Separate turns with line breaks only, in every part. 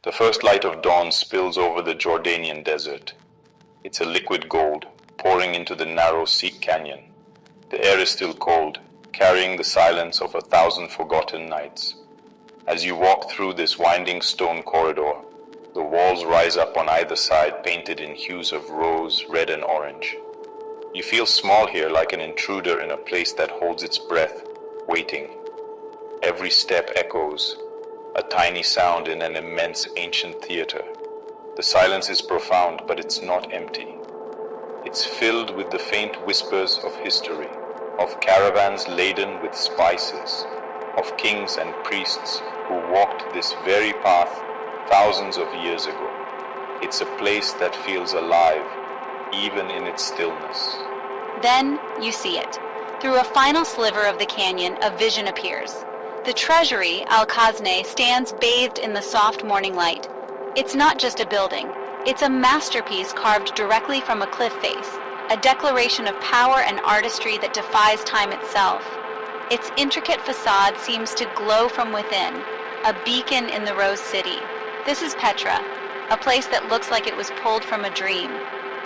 The first light of dawn spills over the Jordanian desert. It's a liquid gold, pouring into the narrow Sikh canyon. The air is still cold, carrying the silence of 1,000 forgotten nights. As you walk through this winding stone corridor, the walls rise up on either side, painted in hues of rose, red, and orange. You feel small here, like an intruder in a place that holds its breath, waiting. Every step echoes, a tiny sound in an immense ancient theater. The silence is profound, but it's not empty. It's filled with the faint whispers of history, of caravans laden with spices, of kings and priests who walked this very path thousands of years ago. It's a place that feels alive, even in its stillness.
Then you see it. Through a final sliver of the canyon, a vision appears. The treasury, Al-Khazne, stands bathed in the soft morning light. It's not just a building. It's a masterpiece carved directly from a cliff face, a declaration of power and artistry that defies time itself. Its intricate facade seems to glow from within, a beacon in the Rose City. This is Petra, a place that looks like it was pulled from a dream.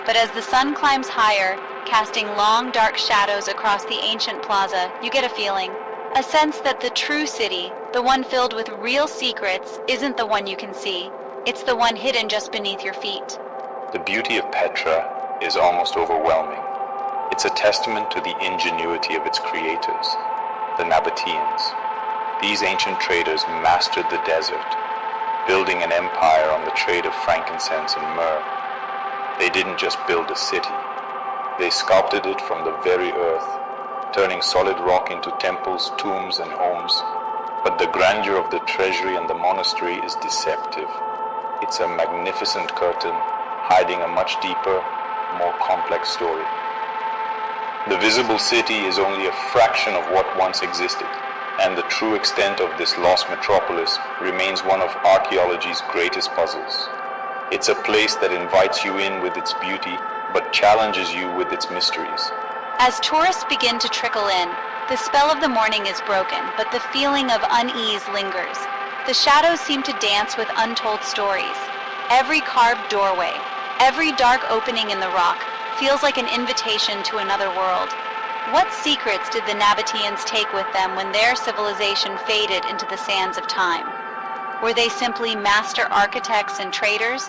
But as the sun climbs higher, casting long, dark shadows across the ancient plaza, you get a feeling, a sense that the true city, the one filled with real secrets, isn't the one you can see. It's the one hidden just beneath your feet.
The beauty of Petra is almost overwhelming. It's a testament to the ingenuity of its creators, the Nabataeans. These ancient traders mastered the desert, building an empire on the trade of frankincense and myrrh. They didn't just build a city. They sculpted it from the very earth, turning solid rock into temples, tombs, and homes. But the grandeur of the treasury and the monastery is deceptive. It's a magnificent curtain, hiding a much deeper, more complex story. The visible city is only a fraction of what once existed, and the true extent of this lost metropolis remains one of archaeology's greatest puzzles. It's a place that invites you in with its beauty, but challenges you with its mysteries.
As tourists begin to trickle in, the spell of the morning is broken, but the feeling of unease lingers. The shadows seem to dance with untold stories. Every carved doorway, every dark opening in the rock, feels like an invitation to another world. What secrets did the Nabataeans take with them when their civilization faded into the sands of time? Were they simply master architects and traders?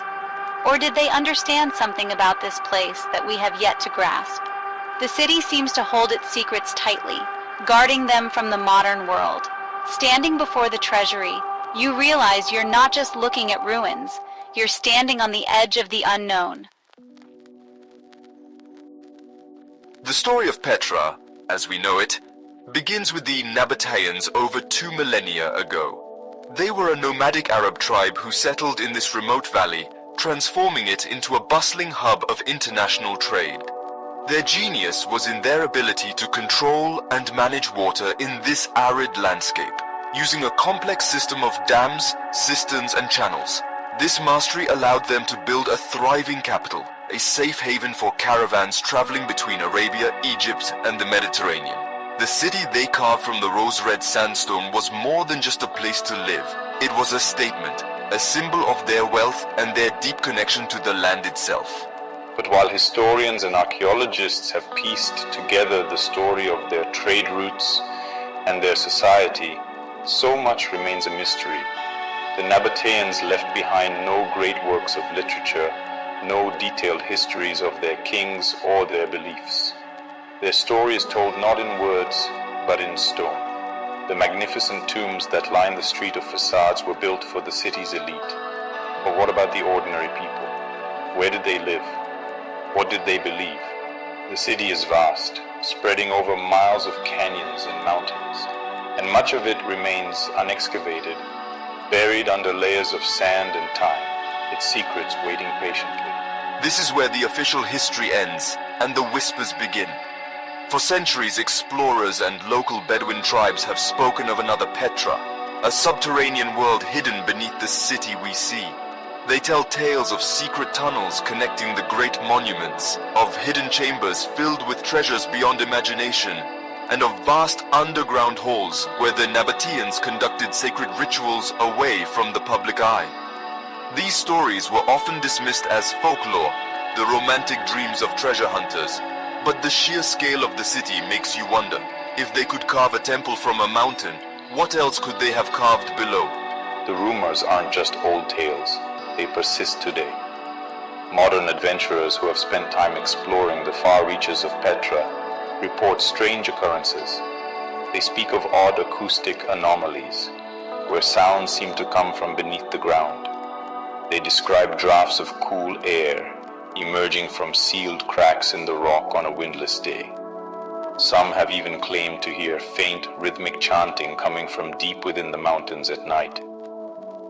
Or did they understand something about this place that we have yet to grasp? The city seems to hold its secrets tightly, guarding them from the modern world. Standing before the treasury, you realize you're not just looking at ruins, you're standing on the edge of the unknown.
The story of Petra, as we know it, begins with the Nabataeans over 2 millennia ago. They were a nomadic Arab tribe who settled in this remote valley, transforming it into a bustling hub of international trade. Their genius was in their ability to control and manage water in this arid landscape, using a complex system of dams, cisterns, and channels. This mastery allowed them to build a thriving capital, a safe haven for caravans traveling between Arabia, Egypt, and the Mediterranean. The city they carved from the rose-red sandstone was more than just a place to live. It was a statement, a symbol of their wealth and their deep connection to the land itself.
But while historians and archaeologists have pieced together the story of their trade routes and their society, so much remains a mystery. The Nabataeans left behind no great works of literature, no detailed histories of their kings or their beliefs. Their story is told not in words, but in stone. The magnificent tombs that line the street of façades were built for the city's elite. But what about the ordinary people? Where did they live? What did they believe? The city is vast, spreading over miles of canyons and mountains, and much of it remains unexcavated, buried under layers of sand and time, its secrets waiting patiently.
This is where the official history ends and the whispers begin. For centuries, explorers and local Bedouin tribes have spoken of another Petra, a subterranean world hidden beneath the city we see. They tell tales of secret tunnels connecting the great monuments, of hidden chambers filled with treasures beyond imagination, and of vast underground halls where the Nabataeans conducted sacred rituals away from the public eye. These stories were often dismissed as folklore, the romantic dreams of treasure hunters. But the sheer scale of the city makes you wonder, if they could carve a temple from a mountain, what else could they have carved below?
The rumors aren't just old tales, they persist today. Modern adventurers who have spent time exploring the far reaches of Petra report strange occurrences. They speak of odd acoustic anomalies, where sounds seem to come from beneath the ground. They describe drafts of cool air emerging from sealed cracks in the rock on a windless day. Some have even claimed to hear faint rhythmic chanting coming from deep within the mountains at night.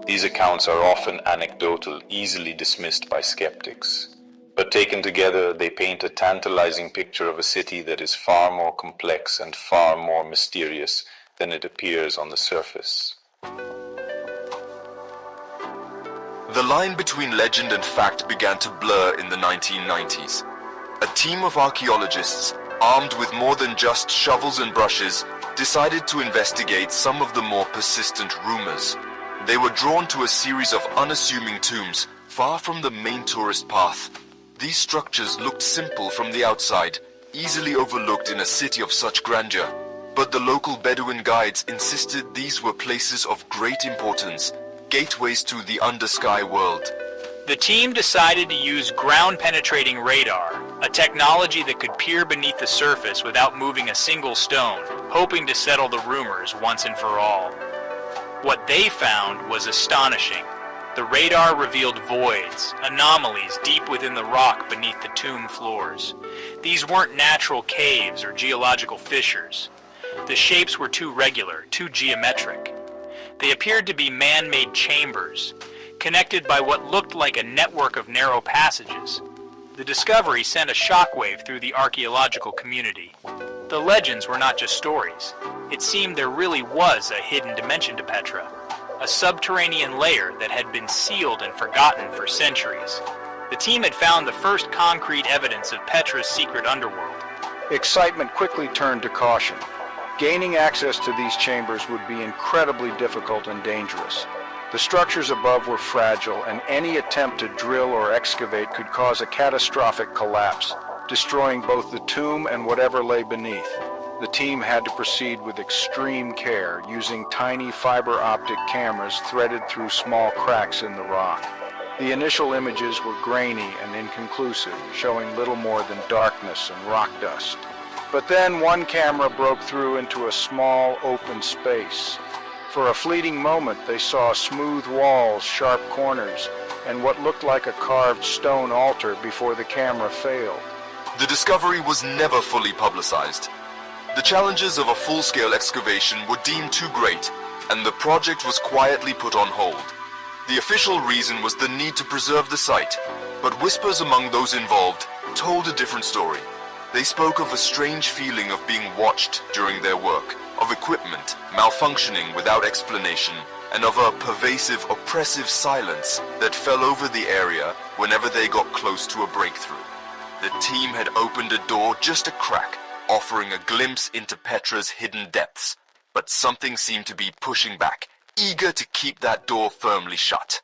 These accounts are often anecdotal, easily dismissed by skeptics. But taken together, they paint a tantalizing picture of a city that is far more complex and far more mysterious than it appears on the surface.
The line between legend and fact began to blur in the 1990s. A team of archaeologists, armed with more than just shovels and brushes, decided to investigate some of the more persistent rumors. They were drawn to a series of unassuming tombs, far from the main tourist path. These structures looked simple from the outside, easily overlooked in a city of such grandeur. But the local Bedouin guides insisted these were places of great importance, gateways to the undersky world.
The team decided to use ground-penetrating radar, a technology that could peer beneath the surface without moving a single stone, hoping to settle the rumors once and for all. What they found was astonishing. The radar revealed voids, anomalies deep within the rock beneath the tomb floors. These weren't natural caves or geological fissures. The shapes were too regular, too geometric. They appeared to be man-made chambers, connected by what looked like a network of narrow passages. The discovery sent a shockwave through the archaeological community. The legends were not just stories. It seemed there really was a hidden dimension to Petra, a subterranean layer that had been sealed and forgotten for centuries. The team had found the first concrete evidence of Petra's secret underworld.
Excitement quickly turned to caution. Gaining access to these chambers would be incredibly difficult and dangerous. The structures above were fragile, and any attempt to drill or excavate could cause a catastrophic collapse, destroying both the tomb and whatever lay beneath. The team had to proceed with extreme care, using tiny fiber optic cameras threaded through small cracks in the rock. The initial images were grainy and inconclusive, showing little more than darkness and rock dust. But then one camera broke through into a small open space. For a fleeting moment, they saw smooth walls, sharp corners, and what looked like a carved stone altar before the camera failed.
The discovery was never fully publicized. The challenges of a full-scale excavation were deemed too great, and the project was quietly put on hold. The official reason was the need to preserve the site, but whispers among those involved told a different story. They spoke of a strange feeling of being watched during their work, of equipment malfunctioning without explanation, and of a pervasive, oppressive silence that fell over the area whenever they got close to a breakthrough. The team had opened a door just a crack, offering a glimpse into Petra's hidden depths, but something seemed to be pushing back, eager to keep that door firmly shut.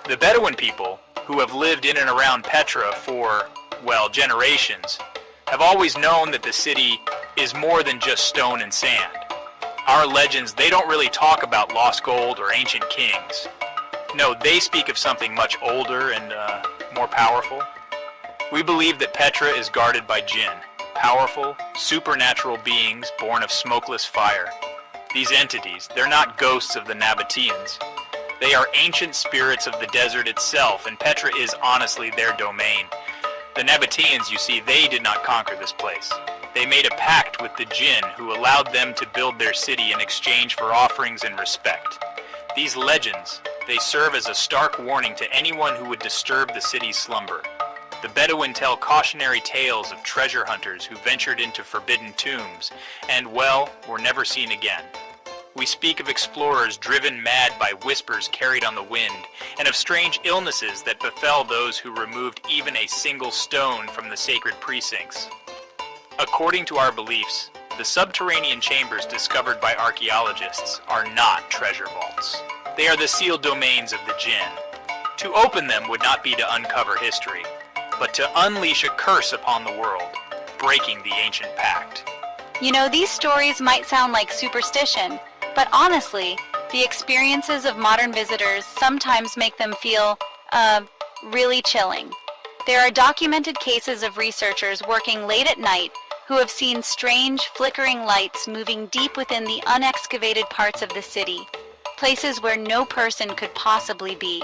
The Bedouin people, who have lived in and around Petra for, well, generations, have always known that the city is more than just stone and sand. Our legends, they don't really talk about lost gold or ancient kings. No, they speak of something much older and more powerful. We believe that Petra is guarded by Djinn, powerful, supernatural beings born of smokeless fire. These entities, they're not ghosts of the Nabataeans. They are ancient spirits of the desert itself, and Petra is honestly their domain. The Nabataeans, you see, they did not conquer this place. They made a pact with the Djinn, who allowed them to build their city in exchange for offerings and respect. These legends, they serve as a stark warning to anyone who would disturb the city's slumber. The Bedouin tell cautionary tales of treasure hunters who ventured into forbidden tombs and, well, were never seen again. We speak of explorers driven mad by whispers carried on the wind, and of strange illnesses that befell those who removed even a single stone from the sacred precincts. According to our beliefs, the subterranean chambers discovered by archaeologists are not treasure vaults. They are the sealed domains of the Djinn. To open them would not be to uncover history, but to unleash a curse upon the world, breaking the ancient pact.
You know, these stories might sound like superstition, but honestly, the experiences of modern visitors sometimes make them feel, really chilling. There are documented cases of researchers working late at night who have seen strange, flickering lights moving deep within the unexcavated parts of the city, places where no person could possibly be.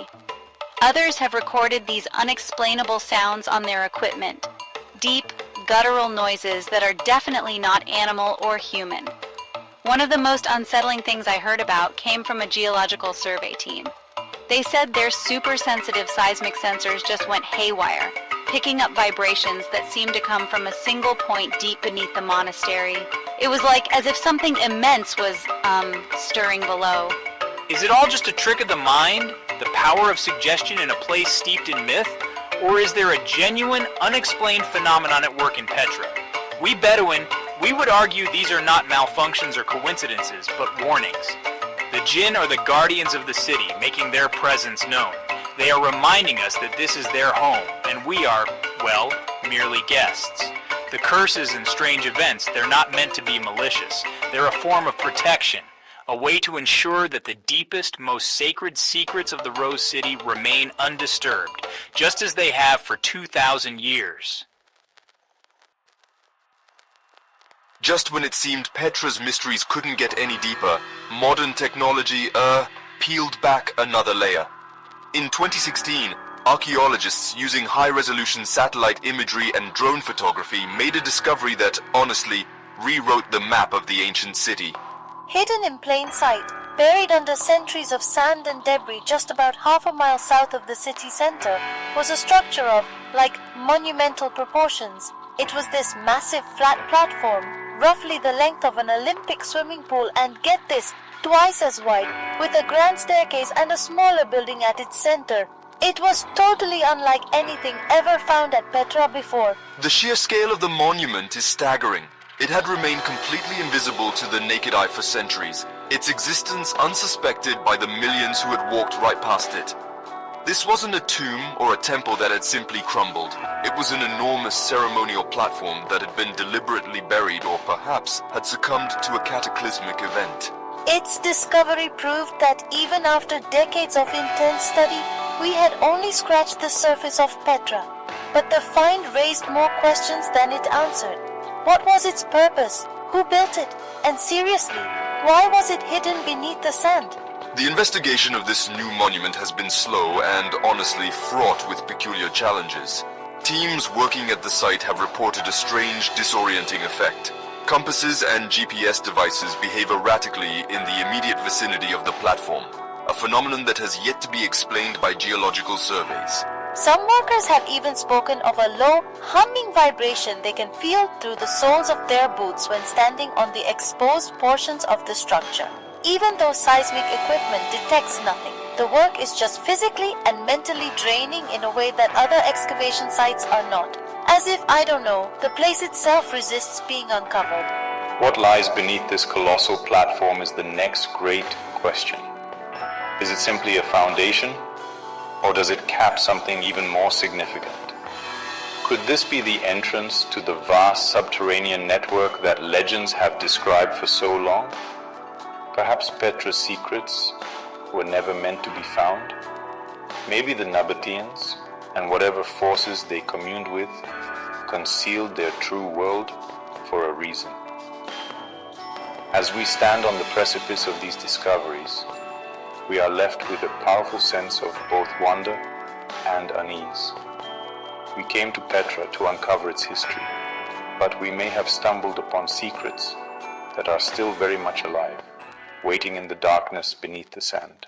Others have recorded these unexplainable sounds on their equipment, deep, guttural noises that are definitely not animal or human. One of the most unsettling things I heard about came from a geological survey team. They said their super-sensitive seismic sensors just went haywire, picking up vibrations that seemed to come from a single point deep beneath the monastery. It was like as if something immense was, stirring below.
Is it all just a trick of the mind, the power of suggestion in a place steeped in myth? Or is there a genuine, unexplained phenomenon at work in Petra? We Bedouin, we would argue these are not malfunctions or coincidences, but warnings. The Djinn are the guardians of the city, making their presence known. They are reminding us that this is their home, and we are, well, merely guests. The curses and strange events, they're not meant to be malicious. They're a form of protection, a way to ensure that the deepest, most sacred secrets of the Rose City remain undisturbed, just as they have for 2,000 years.
Just when it seemed Petra's mysteries couldn't get any deeper, modern technology, peeled back another layer. In 2016, archaeologists using high-resolution satellite imagery and drone photography made a discovery that, honestly, rewrote the map of the ancient city.
Hidden in plain sight, buried under centuries of sand and debris just about half a mile south of the city center, was a structure of, monumental proportions. It was this massive flat platform, roughly the length of an Olympic swimming pool, and get this, twice as wide, with a grand staircase and a smaller building at its center. It was totally unlike anything ever found at Petra before.
The sheer scale of the monument is staggering. It had remained completely invisible to the naked eye for centuries, its existence unsuspected by the millions who had walked right past it. This wasn't a tomb or a temple that had simply crumbled. It was an enormous ceremonial platform that had been deliberately buried or perhaps had succumbed to a cataclysmic event.
Its discovery proved that even after decades of intense study, we had only scratched the surface of Petra. But the find raised more questions than it answered. What was its purpose? Who built it? And seriously, why was it hidden beneath the sand?
The investigation of this new monument has been slow and honestly fraught with peculiar challenges. Teams working at the site have reported a strange, disorienting effect. Compasses and GPS devices behave erratically in the immediate vicinity of the platform, a phenomenon that has yet to be explained by geological surveys.
Some workers have even spoken of a low, humming vibration they can feel through the soles of their boots when standing on the exposed portions of the structure. Even though seismic equipment detects nothing, the work is just physically and mentally draining in a way that other excavation sites are not. As if, the place itself resists being uncovered.
What lies beneath this colossal platform is the next great question. Is it simply a foundation, or does it cap something even more significant? Could this be the entrance to the vast subterranean network that legends have described for so long? Perhaps Petra's secrets were never meant to be found. Maybe the Nabataeans, and whatever forces they communed with, concealed their true world for a reason. As we stand on the precipice of these discoveries, we are left with a powerful sense of both wonder and unease. We came to Petra to uncover its history, but we may have stumbled upon secrets that are still very much alive, waiting in the darkness beneath the sand.